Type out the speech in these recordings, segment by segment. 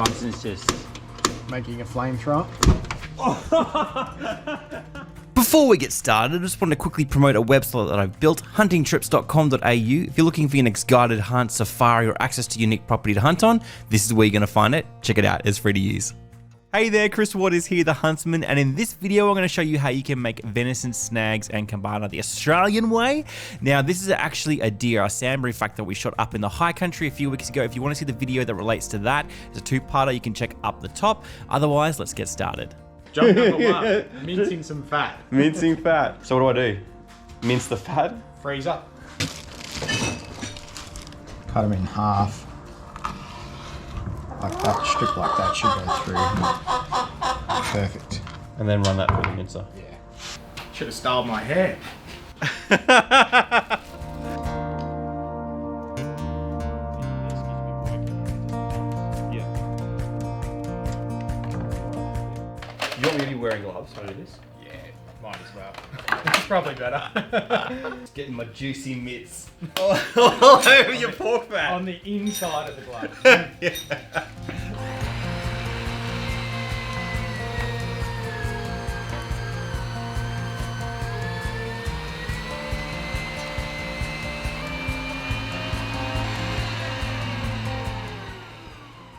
Tyson's just making a flamethrower. Before we get started, I just want to quickly promote a website that I've built, huntingtrips.com.au. If you're looking for your next guided hunt, safari, or access to unique property to hunt on, this is where you're going to find it. Check it out, it's free to use. Hey there, Chris Waters here, the Huntsman, and in this video I'm going to show you how you can make venison, snags, and Kabana the Australian way. Now this is actually a deer, a sambar in fact, that we shot up in the high country a few weeks ago. If you want to see the video that relates to that, it's a two-parter you can check up the top. Otherwise, let's get started. Job number one, mincing some fat. Mincing fat. So what do? Mince the fat? Freeze up. Cut them in half. Like that, strip like that should go through. Perfect. And then run that through the mincer. Yeah. Should have styled my hair. You want me to be wearing gloves when I do this? Yeah, might as well. It's probably better. Just getting my juicy mitts all over your pork fat. On the inside of the glove. Yeah.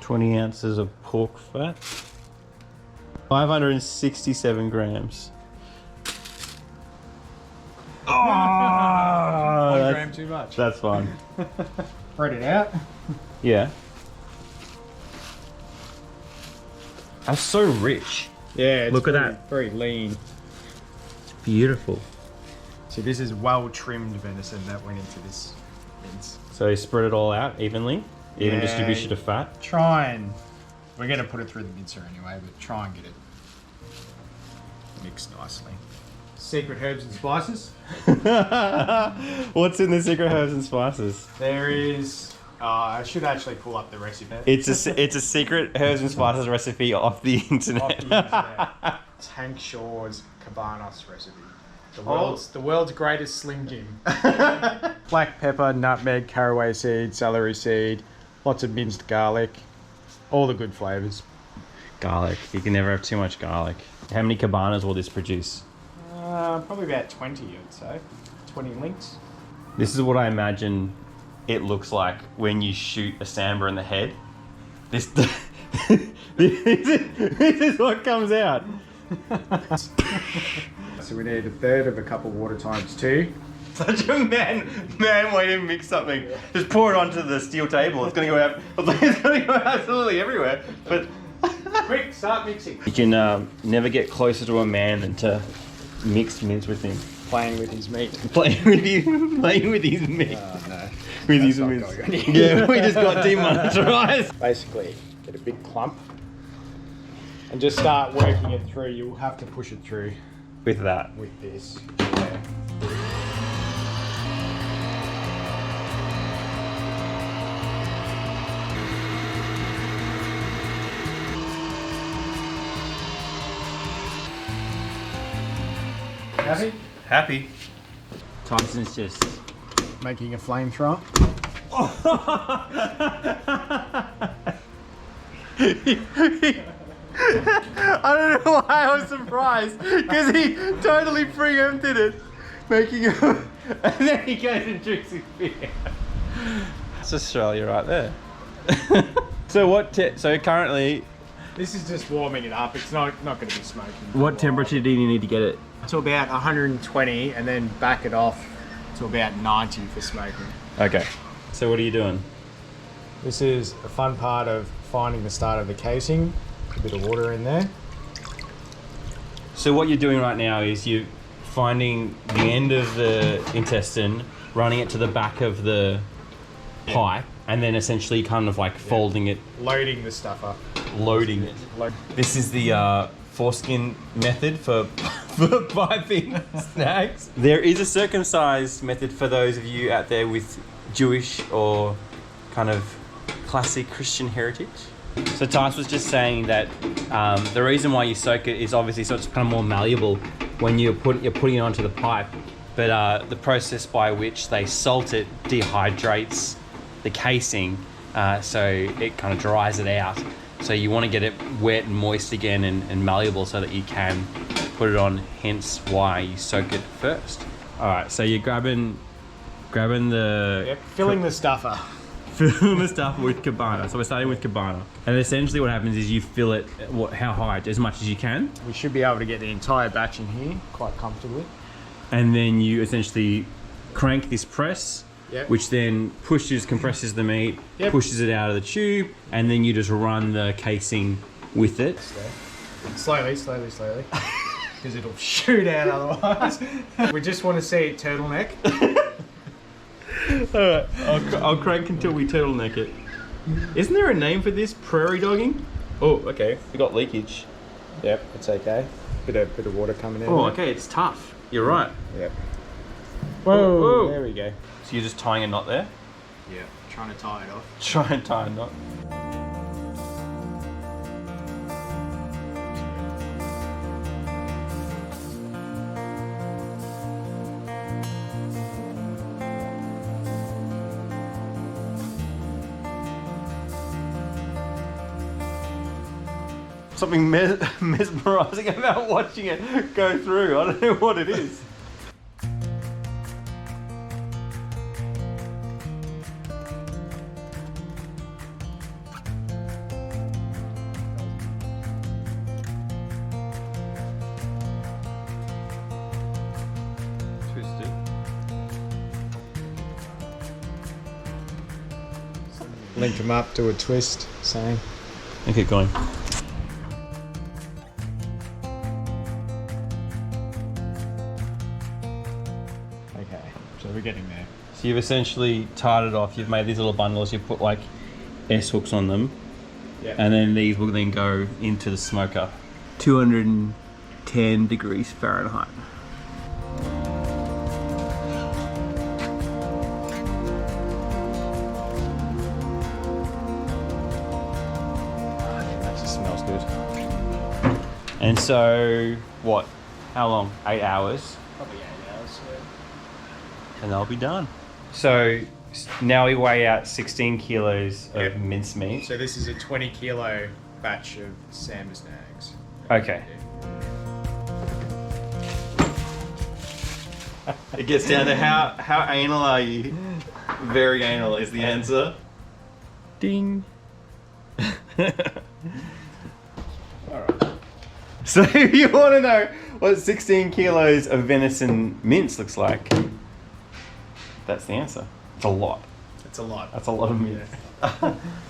$20 ounces of pork fat. 567 grams. Oh, 1 gram too much. That's fine. Spread it out. Yeah. That's so rich. Yeah, it's Look at that. Very lean. It's beautiful. So this is well trimmed venison that went into this mince. So you spread it all out evenly? Even Yeah. distribution of fat? We're going to put it through the mincer anyway, but try and get it mixed nicely. Secret herbs and spices. What's in the secret herbs and spices? There is, I should actually pull up the recipe. It's a secret herbs and spices recipe off the internet. Off the internet. It's Hank Shaw's Kabana's recipe. The world's greatest Slim Jim. Black pepper, nutmeg, caraway seed, celery seed, lots of minced garlic, all the good flavours. Garlic. You can never have too much garlic. How many cabanas will this produce? Probably about 20, I'd say. 20 links. This is what I imagine it looks like when you shoot a sambar in the head. This is what comes out. So we need a third of a cup of water times 2. Such a man way to mix something. Just pour it onto the steel table. It's gonna go out. It's gonna go absolutely everywhere. But Quick, start mixing. you can never get closer to a man than to mix mince with him. Playing with his meat. Playing with his meat. No. With his mince. Yeah, we just got demonetized. Basically, get a big clump and just start working it through. You'll have to push it through With that. with this. Yeah. Happy? Happy. Tyson's just Making a flamethrower. I don't know why I was surprised, because he totally preempted it, making it, and then he goes and drinks his beer. That's Australia right there. So so currently, This is just warming it up. It's not going to be smoking. what temperature do you need to get it? To about 120 and then back it off to about 90 for smoking. Okay. So what are you doing? This is a fun part of finding the start of the casing. A bit of water in there. So what you're doing right now is you're finding the end of the intestine, running it to the back of the pipe, and then essentially kind of like folding it, Loading the stuff up. loading it. This is the foreskin method for piping snags. There is a circumcised method for those of you out there with Jewish or kind of classic Christian heritage. So Tyson was just saying that the reason why you soak it is obviously so it's kind of more malleable when you're putting it onto the pipe. But the process by which they salt it dehydrates the casing, so it kind of dries it out. So you want to get it wet and moist again and malleable so that you can put it on, hence why you soak it first. All right, so you're grabbing the... Yep, filling the stuffer. Filling the stuff with Kabana. So we're starting with Kabana. And essentially what happens is you fill it, how high? As much as you can. We should be able to get the entire batch in here quite comfortably. And then you essentially crank this press, which then compresses the meat, pushes it out of the tube, and then you just run the casing with it. Slowly, because it'll shoot out otherwise. We just want to see turtleneck. Alright, I'll crank until we turtleneck it. Isn't there a name for this? Prairie dogging? Oh, okay. We got leakage. Yep, it's okay. Bit of water coming in. Oh, okay, it's tough. You're right. Yep. Whoa, Whoa. There we go. So you're just tying a knot there? Yeah, trying to tie it off. Try and tie a knot. Something mesmerizing about watching it go through. I don't know what it is. Twist it. Link them up, do a twist, same. And keep going. Okay, so we're getting there. So you've essentially tied it off. You've made these little bundles. You've put like S hooks on them. Yeah. And then these will then go into the smoker. 210 degrees Fahrenheit. That just smells good. And so, what? How long? 8 hours. Probably 8 hours. And they'll be done. So now we weigh out 16 kilos of minced meat. So this is a 20 kilo batch of sambar snags. Okay. It gets down to how anal are you? Very anal is the answer. Ding. Alright. So if you want to know what 16 kilos of venison mince looks like, that's the answer. It's a lot. It's a lot. That's a lot of mince.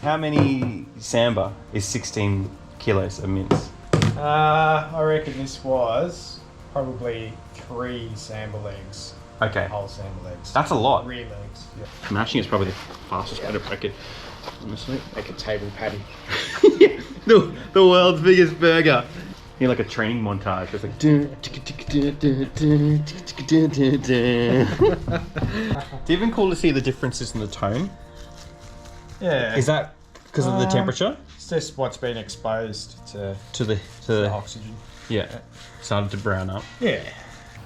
How many sambar is 16 kilos of mince? I reckon this was probably 3 sambar legs. Okay. Whole sambar legs. That's a lot. Rear legs. Yeah. Mashing is probably the fastest way to break it, honestly. Like a table patty. the world's biggest burger. You know, like a training montage. It's like. It's even cool to see the differences in the tone. Yeah. Is that because of the temperature? It's just what's been exposed to To the oxygen. yeah, started to brown up. Yeah.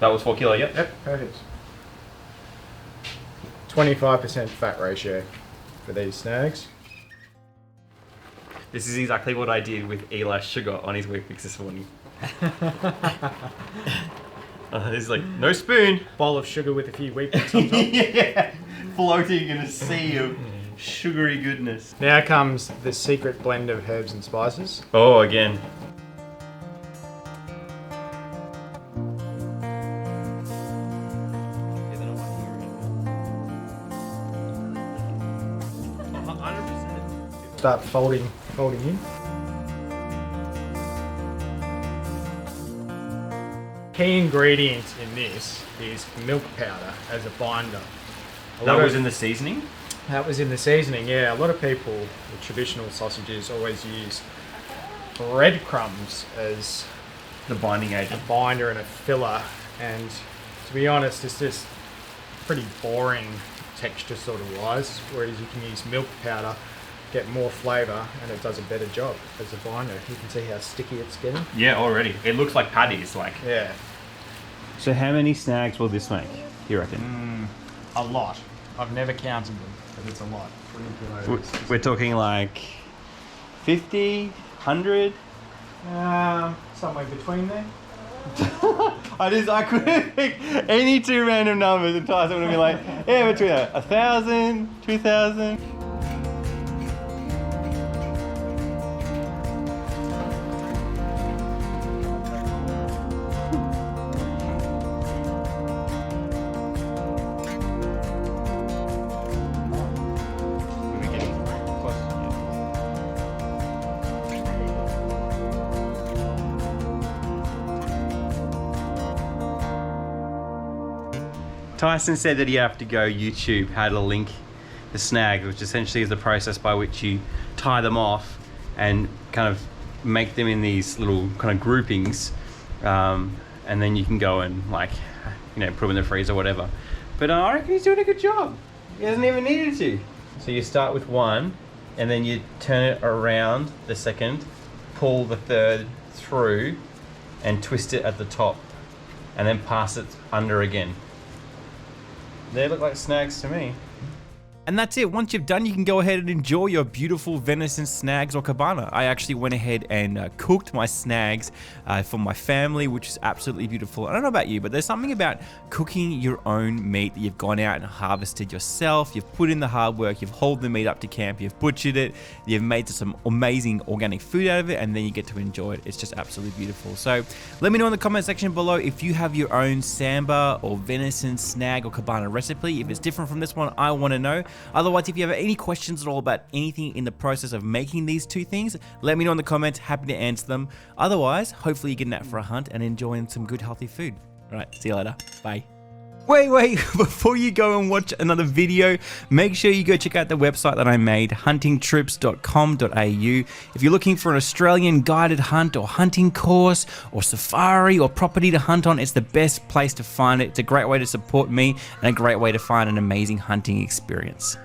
That was 4 kilo. Yep. Yep, perfect. 25% fat ratio for these snags. This is exactly what I did with Eli's sugar on his Weet-Bix this morning. He's like, no spoon. Bowl of sugar with a few Weet-Bix on top. Yeah, floating in a sea of sugary goodness. Now comes the secret blend of herbs and spices. Oh, again. Start folding in. Key ingredient in this is milk powder as a binder. That was in the seasoning? That was in the seasoning, yeah. A lot of people with traditional sausages always use breadcrumbs as The binding a agent. binder and a filler, and to be honest, it's just pretty boring texture sort of wise, whereas you can use milk powder, get more flavour, and it does a better job as a binder. You can see how sticky it's getting. Yeah, already. It looks like patties, like. Yeah. So how many snags will this make, you reckon? A lot. I've never counted them, but it's a lot. 20 kilos. We're talking like 50, 100? Somewhere between there. I couldn't pick any two random numbers, and Tyson would be like, yeah, between 1,000, 2,000. Tyson said that you have to go YouTube how to link the snags, which essentially is the process by which you tie them off and kind of make them in these little kind of groupings, and then you can go and, like, you know, put them in the freezer or whatever. But I reckon he's doing a good job. He hasn't even needed to. So you start with one, and then you turn it around the second, pull the third through, and twist it at the top, and then pass it under again. They look like snags to me. And that's it. Once you've done, you can go ahead and enjoy your beautiful venison snags or cabana. I actually went ahead and cooked my snags for my family, which is absolutely beautiful. I don't know about you, but there's something about cooking your own meat that you've gone out and harvested yourself. You've put in the hard work, you've hauled the meat up to camp, you've butchered it, you've made some amazing organic food out of it, and then you get to enjoy it. It's just absolutely beautiful. So let me know in the comment section below if you have your own sambar or venison snag or cabana recipe. If it's different from this one, I want to know. Otherwise, if you have any questions at all about anything in the process of making these two things, let me know in the comments. Happy to answer them. Otherwise, hopefully you're getting out for a hunt and enjoying some good healthy food. All right, see you later. Bye. Wait, before you go and watch another video, make sure you go check out the website that I made, huntingtrips.com.au. If you're looking for an Australian guided hunt or hunting course or safari or property to hunt on, it's the best place to find it. It's a great way to support me and a great way to find an amazing hunting experience.